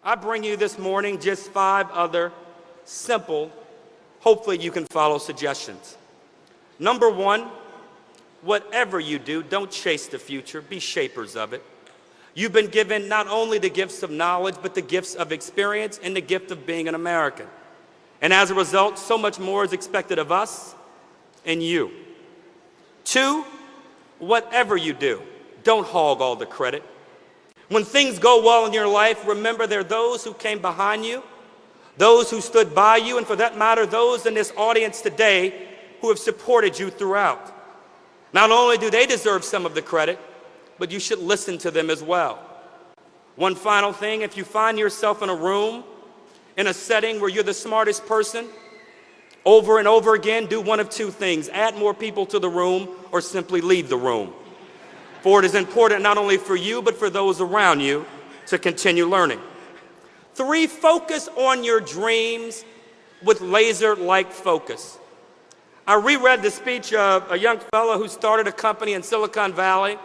I bring you this morning just 5 other simple, hopefully you can follow suggestions. Number 1, whatever you do, don't chase the future, be shapers of it. You've been given not only the gifts of knowledge, but the gifts of experience and the gift of being an American. And as a result, so much more is expected of us and you. 2, whatever you do, don't hog all the credit. When things go well in your life, remember there are those who came behind you, those who stood by you, and for that matter, those in this audience today who have supported you throughout. Not only do they deserve some of the credit, but you should listen to them as well. One final thing, if you find yourself in a room, in a setting where you're the smartest person, over and over again, do one of 2 things. Add more people to the room or simply leave the room. For it is important not only for you, but for those around you to continue learning. 3, focus on your dreams with laser-like focus. I reread the speech of a young fellow who started a company in Silicon Valley,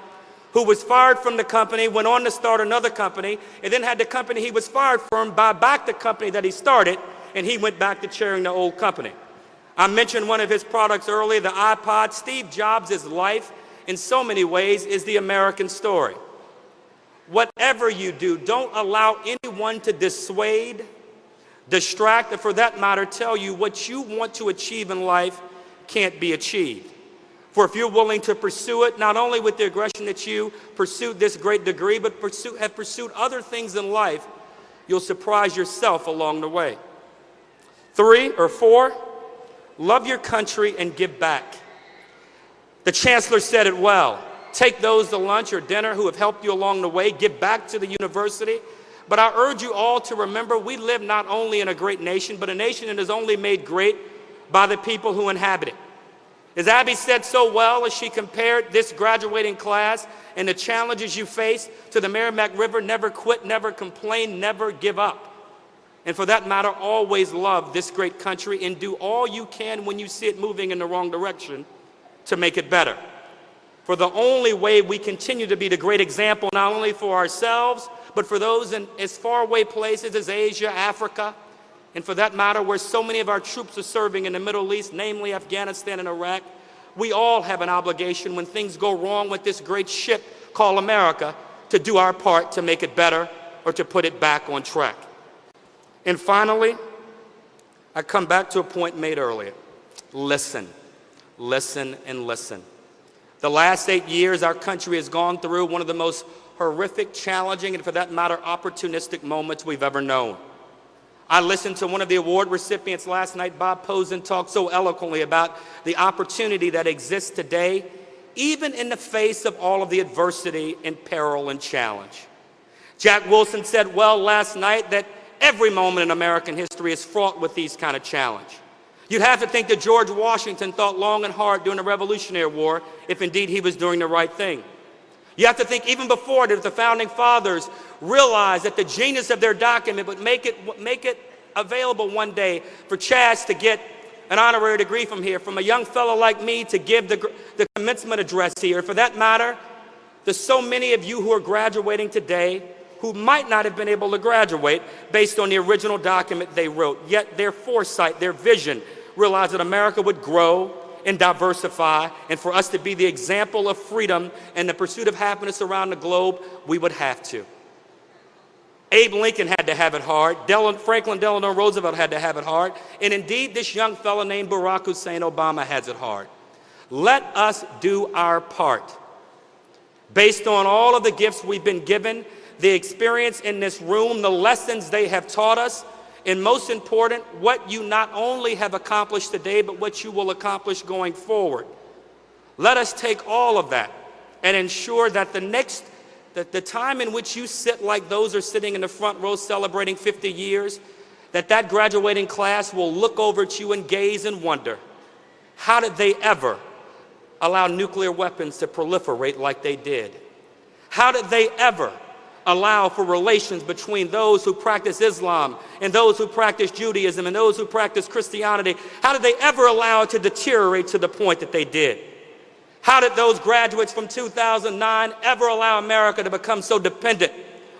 who was fired from the company, went on to start another company, and then had the company he was fired from buy back the company that he started, and he went back to chairing the old company. I mentioned one of his products earlier, the iPod. Steve Jobs' life, in so many ways, is the American story. Whatever you do, don't allow anyone to dissuade, distract, or for that matter, tell you what you want to achieve in life can't be achieved. For if you're willing to pursue it, not only with the aggression that you pursued this great degree, but have pursued other things in life, you'll surprise yourself along the way. 3 or 4, love your country and give back. The chancellor said it well. Take those to lunch or dinner who have helped you along the way, give back to the university. But I urge you all to remember we live not only in a great nation, but a nation that is only made great by the people who inhabit it. As Abby said so well as she compared this graduating class and the challenges you face to the Merrimack River, never quit, never complain, never give up. And for that matter, always love this great country and do all you can when you see it moving in the wrong direction to make it better. For the only way we continue to be the great example, not only for ourselves, but for those in as far away places as Asia, Africa, and for that matter, where so many of our troops are serving in the Middle East, namely Afghanistan and Iraq, we all have an obligation when things go wrong with this great ship called America to do our part to make it better or to put it back on track. And finally, I come back to a point made earlier. Listen, listen, and listen. The last 8 years, our country has gone through one of the most horrific, challenging, and for that matter, opportunistic moments we've ever known. I listened to one of the award recipients last night, Bob Posen, talk so eloquently about the opportunity that exists today, even in the face of all of the adversity and peril and challenge. Jack Wilson said well last night that every moment in American history is fraught with these kind of challenge. You'd have to think that George Washington thought long and hard during the Revolutionary War, if indeed he was doing the right thing. You have to think even before that the Founding Fathers realized that the genius of their document would make it available one day for Chaz to get an honorary degree from here, from a young fellow like me to give the commencement address here. For that matter, there's so many of you who are graduating today who might not have been able to graduate based on the original document they wrote. Yet their foresight, their vision, realized that America would grow and diversify, and for us to be the example of freedom and the pursuit of happiness around the globe, we would have to. Abe Lincoln had to have it hard. Franklin Delano Roosevelt had to have it hard. And indeed, this young fellow named Barack Hussein Obama has it hard. Let us do our part. Based on all of the gifts we've been given, the experience in this room, the lessons they have taught us, and most important, what you not only have accomplished today, but what you will accomplish going forward. Let us take all of that and ensure that the time in which you sit like those are sitting in the front row celebrating 50 years, that graduating class will look over at you and gaze and wonder, how did they ever allow nuclear weapons to proliferate like they did? How did they ever allow for relations between those who practice Islam and those who practice Judaism and those who practice Christianity? How did they ever allow it to deteriorate to the point that they did? How did those graduates from 2009 ever allow America to become so dependent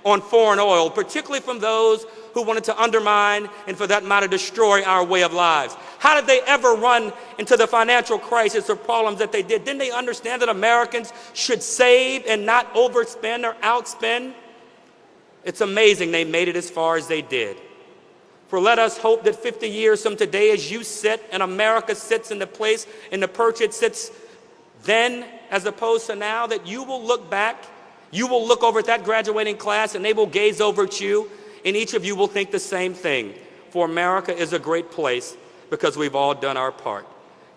on foreign oil, particularly from those who wanted to undermine and, for that matter, destroy our way of lives? How did they ever run into the financial crisis or problems that they did? Didn't they understand that Americans should save and not overspend or outspend? It's amazing they made it as far as they did. For let us hope that 50 years from today, as you sit and America sits in the place, in the perch it sits then as opposed to now, that you will look back, you will look over at that graduating class, and they will gaze over at you, and each of you will think the same thing. For America is a great place because we've all done our part.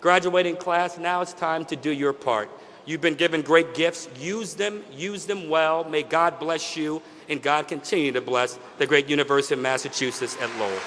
Graduating class, now it's time to do your part. You've been given great gifts. Use them well. May God bless you, and God continue to bless the great University of Massachusetts at Lowell.